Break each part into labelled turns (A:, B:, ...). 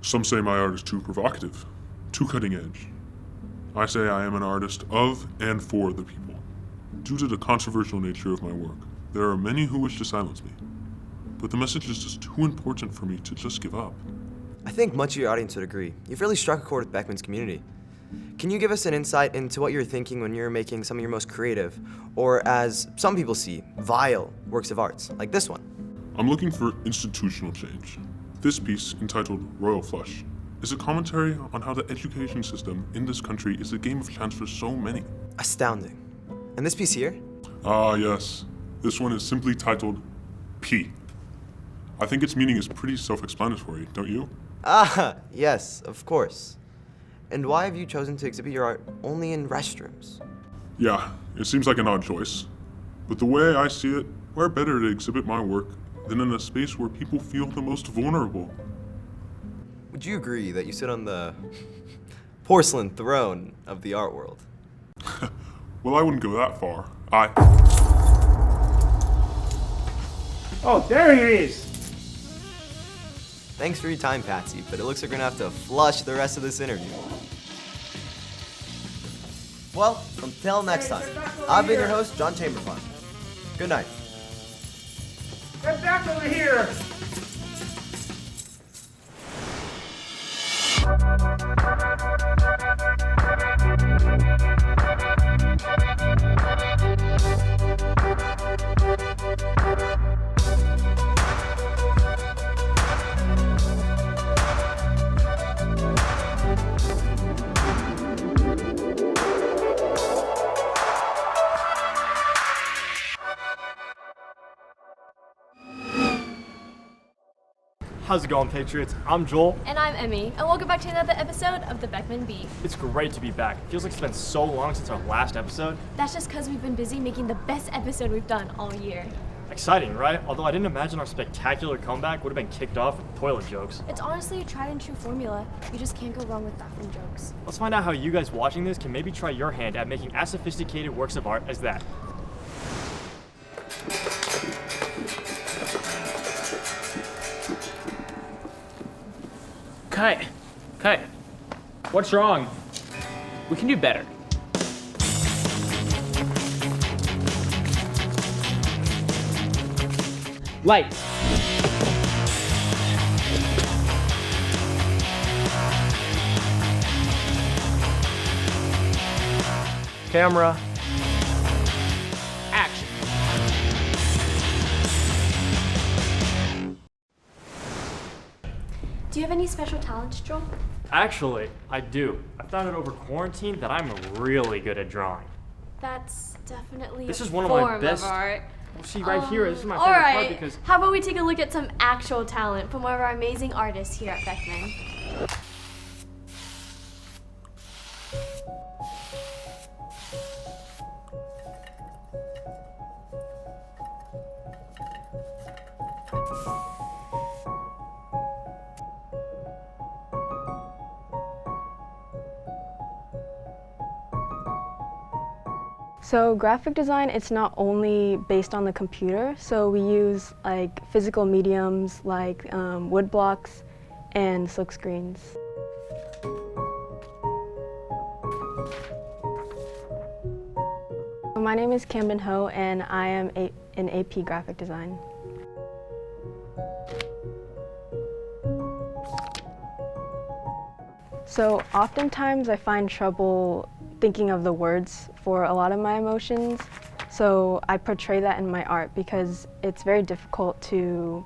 A: Some say my art is too provocative, too cutting edge. I say I am an artist of and for the people. Due to the controversial nature of my work, there are many who wish to silence me. But the message is just too important for me to just give up.
B: I think much of your audience would agree. You've really struck a chord with Beckman's community. Can you give us an insight into what you're thinking when you're making some of your most creative, or as some people see, vile works of arts, like this one?
A: I'm looking for institutional change. This piece, entitled Royal Flush, is a commentary on how the education system in this country is a game of chance for so many.
B: Astounding. And this piece here?
A: Ah, yes. This one is simply titled P. I think its meaning is pretty self-explanatory, don't you?
B: Ah, yes, of course. And why have you chosen to exhibit your art only in restrooms?
A: Yeah, it seems like an odd choice. But the way I see it, where better to exhibit my work than in a space where people feel the most vulnerable?
B: Would you agree that you sit on the porcelain throne of the art world?
A: Well, I wouldn't go that far.
C: Oh, there he is!
B: Thanks for your time, Patsy, but it looks like we're gonna have to flush the rest of this interview. Well, until next time, I've been your host, John Chamberlain. Good night.
C: Get back over here!
D: How's it going, Patriots? I'm Joel.
E: And I'm Emmy, and welcome back to another episode of the Beckman Beef.
D: It's great to be back. It feels like it's been so long since our last episode.
E: That's just because we've been busy making the best episode we've done all year.
D: Exciting, right? Although I didn't imagine our spectacular comeback would have been kicked off with toilet jokes.
E: It's honestly a tried and true formula. You just can't go wrong with bathroom jokes.
D: Let's find out how you guys watching this can maybe try your hand at making as sophisticated works of art as that.
F: Cut. What's wrong? We can do better. Lights.
D: Camera.
F: Action.
E: Do you have any special talents, Joel?
D: Actually, I do. I found out over quarantine that I'm really good at drawing.
E: That's definitely
D: This
E: a
D: is one of
E: form
D: my best.
E: of art.
D: Well, see right here, this is my
E: All
D: favorite part
E: right.
D: because
E: How about we take a look at some actual talent from one of our amazing artists here at Beckman?
G: So graphic design, it's not only based on the computer, so we use like physical mediums like wood blocks and silk screens. My name is Camden Ho and I am in AP graphic design. So oftentimes I find trouble thinking of the words for a lot of my emotions. So I portray that in my art because it's very difficult to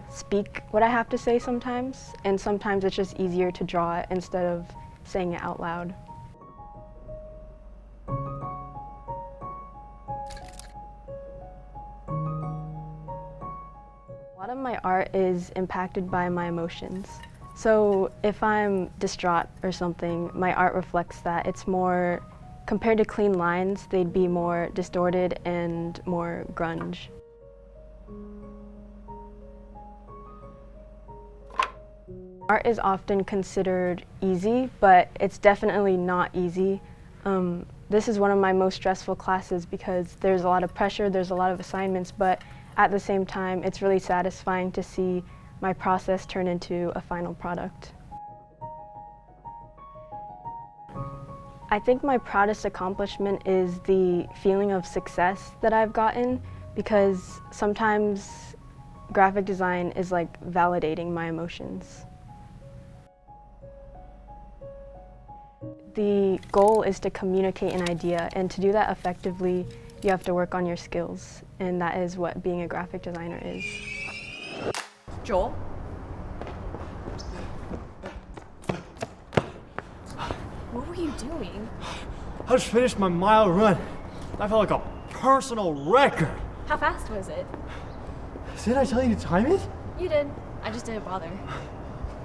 G: speak what I have to say sometimes, and sometimes it's just easier to draw it instead of saying it out loud. A lot of my art is impacted by my emotions. So if I'm distraught or something, my art reflects that. It's more, compared to clean lines, they'd be more distorted and more grunge. Art is often considered easy, but it's definitely not easy. This is one of my most stressful classes because there's a lot of pressure, there's a lot of assignments, but at the same time, it's really satisfying to see my process turn into a final product. I think my proudest accomplishment is the feeling of success that I've gotten, because sometimes graphic design is like validating my emotions. The goal is to communicate an idea, and to do that effectively, you have to work on your skills, and that is what being a graphic designer is.
H: Joel?
E: What were you doing?
D: I just finished my mile run. I felt like a personal record.
E: How fast was it?
D: Didn't I tell you to time it?
E: You did. I just didn't bother.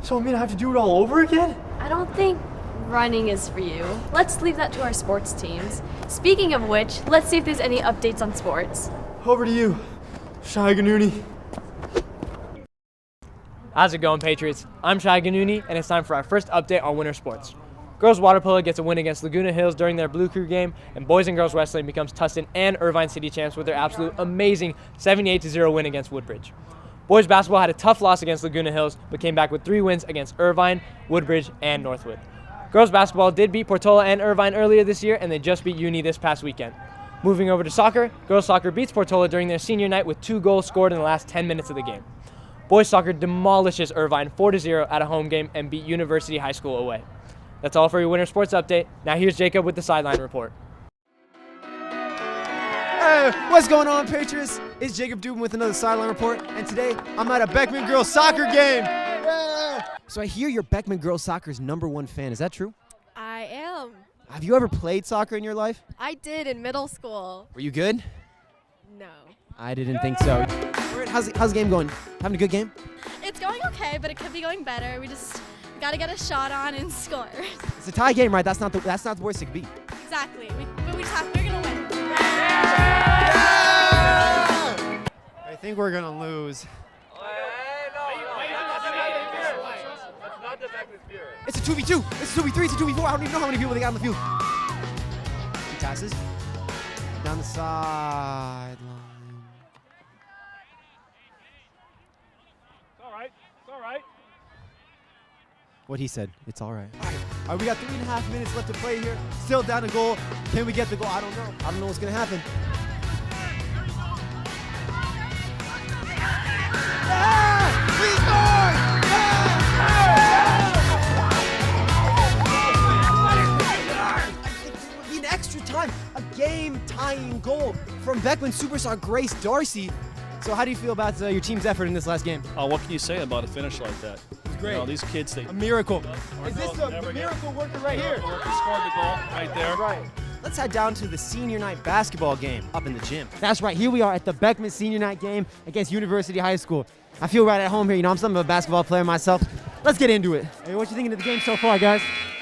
D: So I mean I have to do it all over again?
E: I don't think running is for you. Let's leave that to our sports teams. Speaking of which, let's see if there's any updates on sports.
D: Over to you, Shai Ganouni.
F: How's it going, Patriots? I'm Shai Ganouni, and it's time for our first update on winter sports. Girls water polo gets a win against Laguna Hills during their Blue Crew game, and boys and girls wrestling becomes Tustin and Irvine City champs with their absolute amazing 78-0 win against Woodbridge. Boys basketball had a tough loss against Laguna Hills, but came back with 3 wins against Irvine, Woodbridge, and Northwood. Girls basketball did beat Portola and Irvine earlier this year, and they just beat Uni this past weekend. Moving over to soccer, girls soccer beats Portola during their senior night with 2 goals scored in the last 10 minutes of the game. Boys soccer demolishes Irvine 4-0 at a home game and beat University High School away. That's all for your winter sports update. Now here's Jacob with the Sideline report.
I: Hey, what's going on, Patriots? It's Jacob Dubin with another Sideline report, and today I'm at a Beckman girls soccer game. Yeah. So I hear you're Beckman girls soccer's #1 fan. Is that true?
J: I am.
I: Have you ever played soccer in your life?
J: I did in middle school.
I: Were you good?
J: No.
I: I didn't think so. How's the game going? Having a good game?
J: It's going okay, but it could be going better. We just gotta get a shot on and score.
I: It's a tie game, right? That's not the worst it could be.
J: Exactly. We're gonna win.
I: I think we're gonna lose. It's a 2v2. It's a 2v3. It's a 2v4. I don't even know how many people they got on the field. He passes down the sideline.
C: It's all right.
I: What he said. It's all right. All right, we got 3.5 minutes left to play here. Still down a goal. Can we get the goal? I don't know. I don't know what's gonna happen. Yeah! We scored! Yeah! An extra time, a game-tying goal from Beckman superstar Grace Darcy. So how do you feel about your team's effort in this last game?
K: What can you say about a finish like that?
I: It's great.
K: You know, these kids,
I: a miracle. Is this the miracle working right here?
K: He scored the goal right there.
I: Right. Let's head down to the senior night basketball game up in the gym. That's right. Here we are at the Beckman senior night game against University High School. I feel right at home here. You know, I'm something of a basketball player myself. Let's get into it. Hey, what you thinking of the game so far, guys?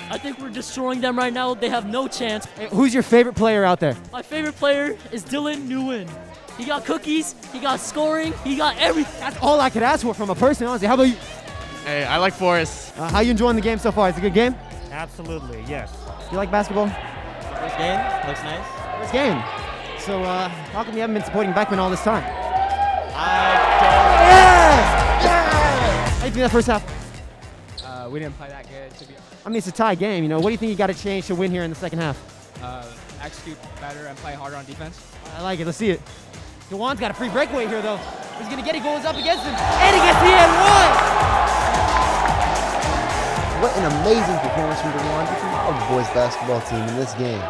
L: I think we're destroying them right now. They have no chance.
I: Hey, who's your favorite player out there?
L: My favorite player is Dylan Nguyen. He got cookies, he got scoring, he got everything.
I: That's all I could ask for from a person, honestly. How about you?
M: Hey, I like Forrest.
I: How you enjoying the game so far? It's a good game?
M: Absolutely, yes.
I: You like basketball?
M: First game, looks nice.
I: First game. So, how come you haven't been supporting Beckman all this time?
M: Yes!
I: Yes! How do you think that first half?
M: We didn't play that good, to be honest.
I: I mean, it's a tie game. You know, what do you think you got to change to win here in the second half?
M: Execute better and play harder on defense.
I: I like it. Let's see it. Dewan's got a free breakaway here, though. He's going to get it. Goes up against him. And he gets the and one!
N: What an amazing performance from Dewan. He can love the boys basketball team in this game.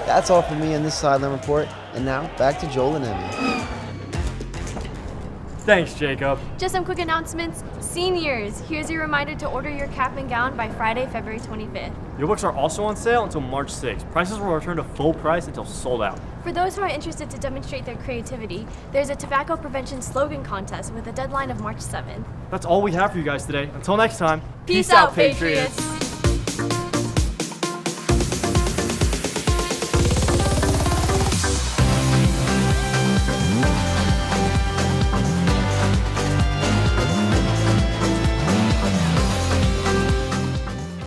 N: That's all from me on this Sideline report. And now, back to Joel and Emmy.
D: Thanks, Jacob.
E: Just some quick announcements. Seniors, here's your reminder to order your cap and gown by Friday, February 25th.
D: Your books are also on sale until March 6th. Prices will return to full price until sold out.
E: For those who are interested to demonstrate their creativity, there's a tobacco prevention slogan contest with a deadline of March 7th.
D: That's all we have for you guys today. Until next time,
E: Peace out, Patriots.